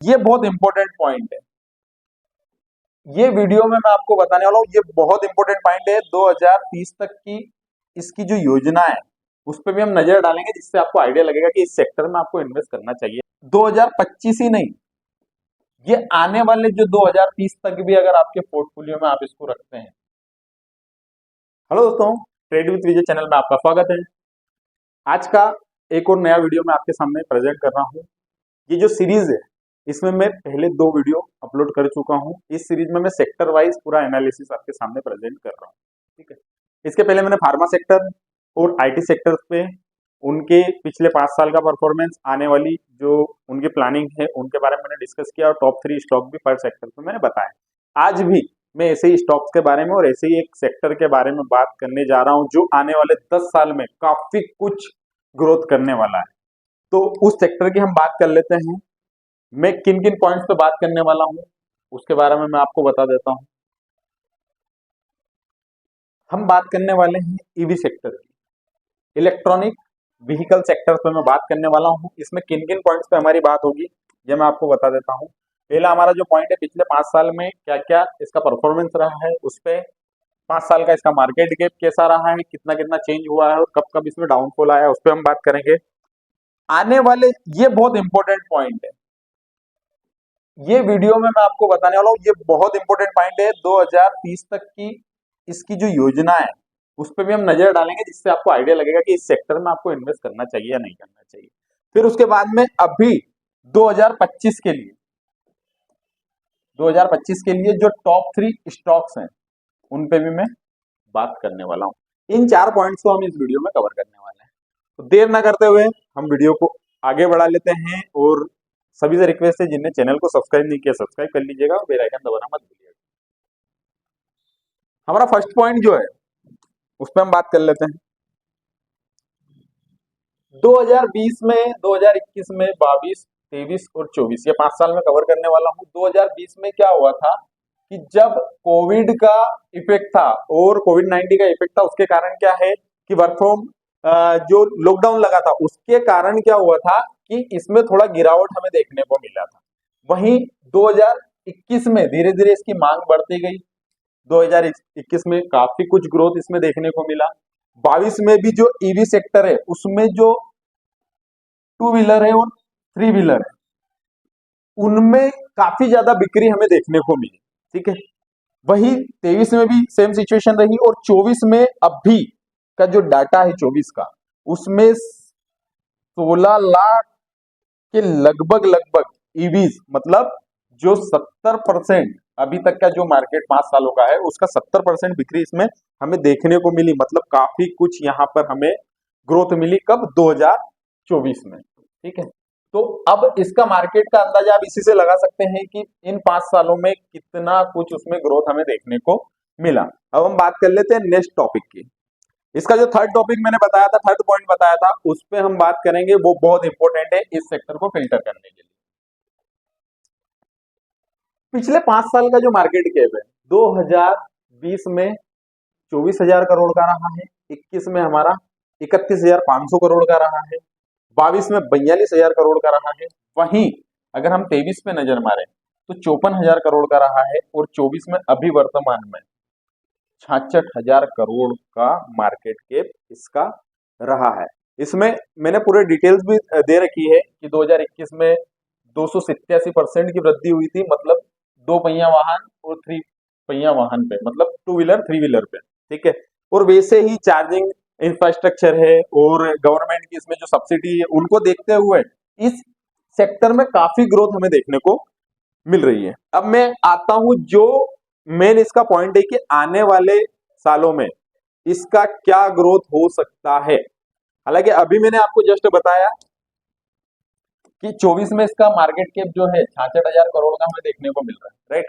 ये बहुत important point है। ये वीडियो में मैं आपको बताने वाला हूँ, ये बहुत इंपॉर्टेंट पॉइंट है। 2030 तक की इसकी जो योजना है उस पर भी हम नजर डालेंगे, जिससे आपको आइडिया लगेगा कि इस सेक्टर में आपको इन्वेस्ट करना चाहिए। 2025 ही नहीं, ये आने वाले जो 2030 तक भी अगर आपके पोर्टफोलियो में आप इसको रखते हैं। हेलो दोस्तों, ट्रेड विद विजय चैनल में आपका स्वागत है। आज का एक और नया वीडियो मैं आपके सामने प्रेजेंट कर रहा हूँ। ये जो सीरीज है इसमें मैं पहले 2 वीडियो अपलोड कर चुका हूँ। इस सीरीज में मैं सेक्टर वाइज पूरा एनालिसिस आपके सामने प्रेजेंट कर रहा हूँ। ठीक है, इसके पहले मैंने फार्मा सेक्टर और आईटी सेक्टर पे उनके पिछले 5 साल का परफॉर्मेंस, आने वाली जो उनकी प्लानिंग है उनके बारे में मैंने डिस्कस किया और टॉप 3 स्टॉक भी पर सेक्टर पे मैंने बताया। आज भी मैं ऐसे ही स्टॉक्स के बारे में और ऐसे ही एक सेक्टर के बारे में बात करने जा रहा हूँ जो आने वाले 10 साल में काफी कुछ ग्रोथ करने वाला है। तो उस सेक्टर की हम बात कर लेते हैं। मैं किन किन पॉइंट्स पे बात करने वाला हूं उसके बारे में मैं आपको बता देता हूं। हम बात करने वाले हैं ईवी सेक्टर की, इलेक्ट्रॉनिक व्हीकल सेक्टर पे मैं बात करने वाला हूं। इसमें किन किन पॉइंट्स पे हमारी बात होगी ये मैं आपको बता देता हूं। पहला हमारा जो पॉइंट है, पिछले 5 साल में क्या क्या इसका परफॉर्मेंस रहा है, उस पे 5 साल का इसका मार्केट गैप कैसा रहा है, कितना कितना चेंज हुआ है और कब कब इसमें डाउनफॉल आया है, उस पर हम बात करेंगे। आने वाले, ये बहुत इंपॉर्टेंट पॉइंट है, ये वीडियो में मैं आपको बताने वाला हूँ, ये बहुत इंपॉर्टेंट पॉइंट है। 2030 तक की इसकी जो योजना है उस पर भी हम नजर डालेंगे, जिससे आपको आइडिया लगेगा कि इस सेक्टर में आपको इन्वेस्ट करना चाहिए या नहीं करना चाहिए। फिर उसके बाद में अभी 2025 के लिए 2025 के लिए जो टॉप 3 स्टॉक्स हैं उन पे भी मैं बात करने वाला हूँ। इन 4 पॉइंट्स को हम इस वीडियो में कवर करने वाले हैं। तो देर ना करते हुए हम वीडियो को आगे बढ़ा लेते हैं और सभी से रिक्वेस्ट है, जिनने चैनल को सब्सक्राइब नहीं किया सब्सक्राइब कर लीजिएगा और बेल आइकन दबाना मत भूलिएगा। हमारा फर्स्ट पॉइंट जो है उस पर हम बात कर लेते हैं। 2020 में, 2021 में, 22, 23 और 24, ये 5 साल में कवर करने वाला हूँ। 2020 में क्या हुआ था कि जब कोविड का इफेक्ट था और कोविड 19 का इफेक्ट था, उसके कारण क्या है कि वर्क फ्रॉम जो लॉकडाउन लगा था उसके कारण क्या हुआ था कि इसमें थोड़ा गिरावट हमें देखने को मिला था। वहीं 2021 में धीरे धीरे इसकी मांग बढ़ती गई। 2021 में काफी कुछ ग्रोथ इसमें देखने को मिला। 22 में भी जो ईवी सेक्टर है उसमें जो 2 व्हीलर है और 3 व्हीलर है उनमें काफी ज्यादा बिक्री हमें देखने को मिली। ठीक है, वही 23 में भी सेम सिचुएशन रही और 24 में अभी का जो डाटा है 24 का, उसमें 16 लाख के लगभग लगभग ईवीज, मतलब जो 70% अभी तक का जो मार्केट 5 सालों का है उसका 70% बिक्री इसमें हमें देखने को मिली। मतलब काफी कुछ यहाँ पर हमें ग्रोथ मिली। कब? 2024 में। ठीक है, तो अब इसका मार्केट का अंदाजा आप इसी से लगा सकते हैं कि इन 5 सालों में कितना कुछ उसमें ग्रोथ हमें देखने को मिला। अब हम बात कर लेते हैं नेक्स्ट टॉपिक की। इसका जो थर्ड टॉपिक मैंने बताया था, थर्ड पॉइंट बताया था, उस पर हम बात करेंगे। वो बहुत इंपॉर्टेंट है इस सेक्टर को फिल्टर करने के लिए। पिछले 5 साल का जो मार्केट कैप है 2020 में 24,000 करोड़ का रहा है, 21 में हमारा 31,500 करोड़ का रहा है, 22 में 42,000 करोड़ का रहा है। वहीं अगर हम 23 पे नजर मारें तो 54,000 करोड़ का रहा है और 24 में अभी वर्तमान में 66,000 करोड़ का मार्केट कैप इसका रहा है। इसमें मैंने पूरे डिटेल्स भी दे रखी है कि 2021 में 287% की वृद्धि हुई थी, मतलब 2 पहिया वाहन और 3 पहिया वाहन पे, मतलब 2 व्हीलर 3 व्हीलर पे। ठीक है, और वैसे ही चार्जिंग इंफ्रास्ट्रक्चर है और गवर्नमेंट की इसमें जो सब्सिडी है उनको देखते हुए इस सेक्टर में काफी ग्रोथ हमें देखने को मिल रही है। अब मैं आता हूं, जो मेन इसका पॉइंट है कि आने वाले सालों में इसका क्या ग्रोथ हो सकता है। हालांकि अभी मैंने आपको जस्ट बताया कि 24 में इसका मार्केट कैप जो है 66,000 करोड़ का हमें देखने को मिल रहा है। राइट,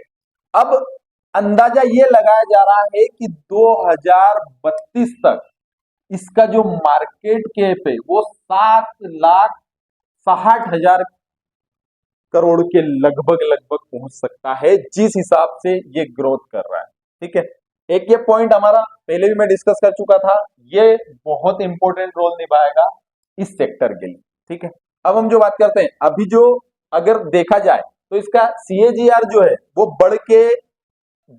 अब अंदाजा ये लगाया जा रहा है कि 2032 तक इसका जो मार्केट कैप है वो 7,60,000 करोड़ के लगभग लगभग पहुंच सकता है, जिस हिसाब से ये ग्रोथ कर रहा है। ठीक है, एक ये पॉइंट हमारा पहले भी मैं डिस्कस कर चुका था, ये बहुत इंपॉर्टेंट रोल निभाएगा इस सेक्टर के लिए। ठीक है, अब हम जो बात करते हैं, अभी जो अगर देखा जाए तो इसका CAGR जो है वो बढ़ के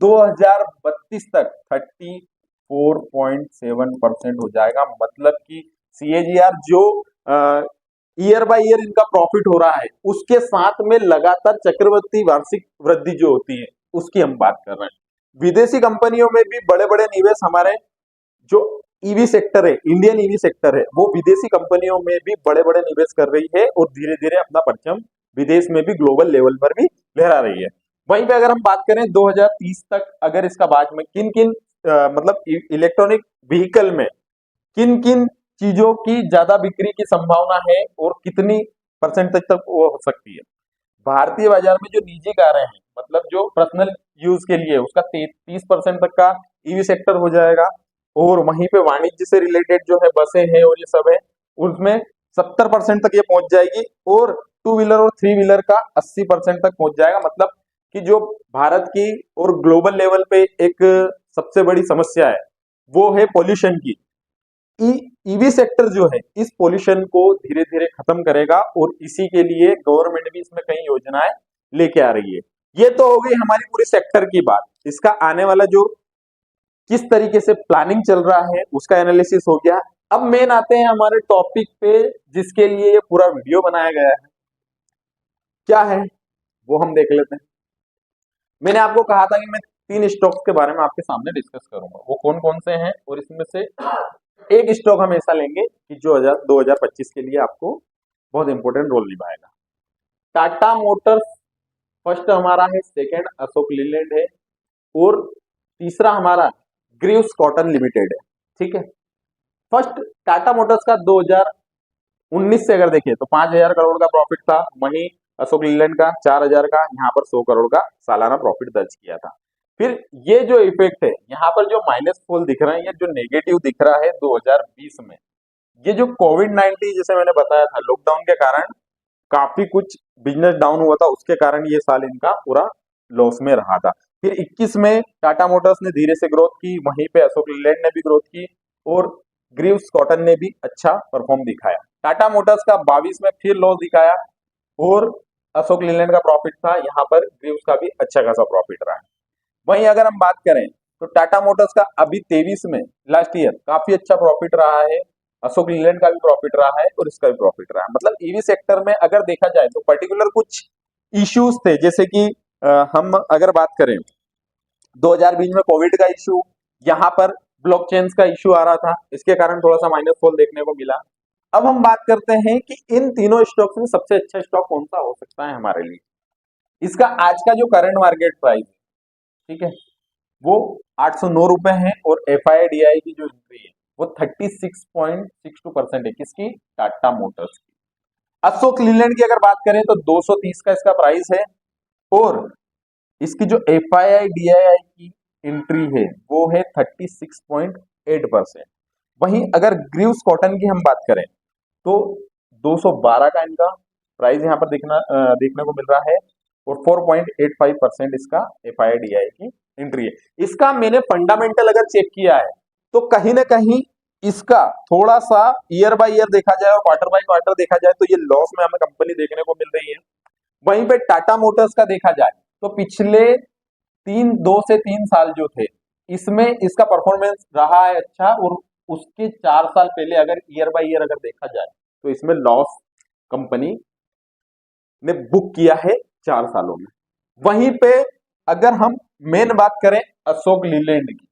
2032 तक 34.7% हो जाएगा। मतलब कि CAGR जो ईयर बाय ईयर इनका प्रॉफिट हो रहा है उसके साथ में लगातार चक्रवृद्धि वार्षिक वृद्धि जो होती है उसकी हम बात कर रहे हैं। विदेशी कंपनियों में भी बड़े बड़े निवेश हमारे जो ईवी सेक्टर है, इंडियन ईवी सेक्टर है, वो विदेशी कंपनियों में भी बड़े बड़े निवेश कर रही है और धीरे धीरे अपना परचम विदेश में भी ग्लोबल लेवल पर भी लहरा रही है। वहीं पे अगर हम बात करें 2030 तक अगर इसका बाद में किन किन मतलब इलेक्ट्रॉनिक व्हीकल में किन किन चीजों की ज्यादा बिक्री की संभावना है और कितनी परसेंट तक वो हो सकती है। भारतीय बाजार में जो निजी कारें हैं मतलब जो पर्सनल यूज के लिए उसका 30% तक का ईवी सेक्टर हो जाएगा और वहीं पे वाणिज्य से रिलेटेड जो है बसें हैं और ये सब है उसमें 70% तक ये पहुंच जाएगी और टू व्हीलर और थ्री व्हीलर का 80% तक पहुंच जाएगा। मतलब कि जो भारत की और ग्लोबल लेवल पे एक सबसे बड़ी समस्या है वो है पॉल्यूशन की। ईवी सेक्टर जो है इस पॉल्यूशन को धीरे धीरे खत्म करेगा और इसी के लिए गवर्नमेंट भी इसमें कई योजनाएं लेके आ रही है। ये तो हो गई हमारी पूरी सेक्टर की बात। इसका आने वाला जो किस तरीके से प्लानिंग चल रहा है उसका एनालिसिस हो गया। अब मेन आते हैं हमारे टॉपिक पे जिसके लिए ये पूरा वीडियो बनाया गया है। क्या है वो हम देख लेते हैं। मैंने आपको कहा था कि मैं 3 स्टॉक्स के बारे में आपके सामने डिस्कस करूंगा, वो कौन कौन से हैं और इसमें से एक स्टॉक हम ऐसा लेंगे कि जो 2025 के लिए आपको बहुत इंपॉर्टेंट रोल निभाएगा। टाटा मोटर्स फर्स्ट हमारा है, सेकंड अशोक लीलैंड है और तीसरा हमारा ग्रीव्स कॉटन लिमिटेड है। ठीक है, फर्स्ट टाटा मोटर्स का 2019 से अगर देखें तो 5,000 करोड़ का प्रॉफिट था, वहीं अशोक लीलैंड का 4,000 का, यहाँ पर 100 करोड़ का सालाना प्रॉफिट दर्ज किया था। फिर ये जो इफेक्ट है यहाँ पर जो माइनस फॉल दिख रहा है या जो नेगेटिव दिख रहा है 2020 में, ये जो कोविड-19 जैसे मैंने बताया था लॉकडाउन के कारण काफी कुछ बिजनेस डाउन हुआ था, उसके कारण ये साल इनका पूरा लॉस में रहा था। फिर 21 में टाटा मोटर्स ने धीरे से ग्रोथ की, वहीं पे अशोक लीलैंड ने भी ग्रोथ की और ग्रीव्स कॉटन ने भी अच्छा परफॉर्म दिखाया। टाटा मोटर्स का 22 में फिर लॉस दिखाया और अशोक लीलैंड का प्रॉफिट था, यहाँ पर ग्रीव्स का भी अच्छा खासा प्रॉफिट रहा है। वहीं अगर हम बात करें तो टाटा मोटर्स का अभी 23 में लास्ट ईयर काफी अच्छा प्रॉफिट रहा है, अशोक लीलैंड का भी प्रॉफिट रहा है और इसका भी प्रॉफिट रहा है। मतलब ईवी सेक्टर में अगर देखा जाए तो पर्टिकुलर कुछ इश्यूज थे, जैसे कि हम अगर बात करें 2020 में कोविड का इशू, यहाँ पर ब्लॉकचेन का इशू आ रहा था, इसके कारण थोड़ा सा माइनस फॉल देखने को मिला। अब हम बात करते हैं कि इन तीनों स्टॉक्स में सबसे अच्छा स्टॉक कौन सा हो सकता है हमारे लिए। इसका आज का जो करंट मार्केट प्राइस है, ठीक है, वो 809 रुपए है और FII की जो एंट्री है वो 36.62% है, किसकी, टाटा मोटर्स की। अशोक लीलैंड की अगर बात करें तो 230 का इसका प्राइस है और इसकी जो FII की एंट्री है वो है 36.8%। वहीं अगर ग्रीव्स कॉटन की हम बात करें तो 212 का इनका प्राइस यहाँ पर देखने को मिल रहा है और 4.85% इसका FII की एंट्री है। इसका मैंने फंडामेंटल अगर चेक किया है तो कहीं ना कहीं इसका थोड़ा सा ईयर बाय ईयर देखा जाए और क्वार्टर बाय क्वार्टर देखा जाए तो ये लॉस में हमें कंपनी देखने को मिल रही है। वहीं पे टाटा मोटर्स का देखा जाए तो पिछले 2 से 3 साल जो थे इसमें इसका परफॉर्मेंस रहा है अच्छा और उसके 4 साल पहले अगर ईयर बाय ईयर अगर देखा जाए तो इसमें लॉस कंपनी ने बुक किया है 4 सालों में। वहीं पे अगर हम मेन बात करें अशोक लीलैंड की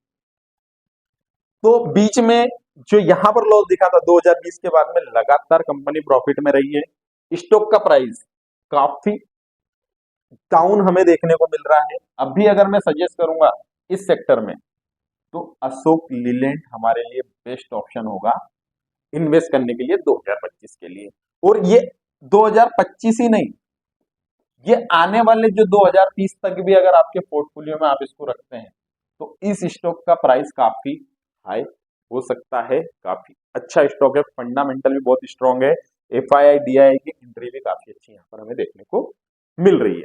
तो बीच में जो यहां पर लॉस दिखा था 2020 के बाद में लगातार कंपनी प्रॉफिट में रही है। स्टॉक का प्राइस काफी डाउन हमें देखने को मिल रहा है। अभी अगर मैं सजेस्ट करूंगा इस सेक्टर में तो अशोक लीलैंड हमारे लिए बेस्ट ऑप्शन होगा इन्वेस्ट करने के लिए 2025 के लिए। और ये 2025 ही नहीं, ये आने वाले जो 2030 तक भी अगर आपके पोर्टफोलियो में आप इसको रखते हैं तो इस स्टॉक का प्राइस काफी हाई हो सकता है। काफी अच्छा स्टॉक है, फंडामेंटल भी बहुत स्ट्रॉन्ग है, FII की एंट्री भी काफी अच्छी यहाँ पर हमें देखने को मिल रही है।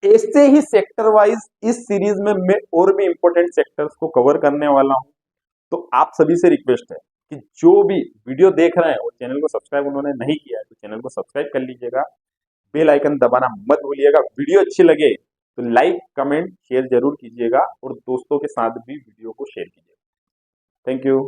ऐसे ही सेक्टर वाइज इस सीरीज में मैं और भी इंपॉर्टेंट सेक्टर्स को कवर करने वाला हूं। तो आप सभी से रिक्वेस्ट है कि जो भी वीडियो देख रहे हैं और चैनल को सब्सक्राइब उन्होंने नहीं किया है तो चैनल को सब्सक्राइब कर लीजिएगा बेल आइकन दबाना मत भूलिएगा। वीडियो अच्छी लगे तो लाइक कमेंट शेयर जरूर कीजिएगा और दोस्तों के साथ भी वीडियो को शेयर कीजिएगा। Thank you.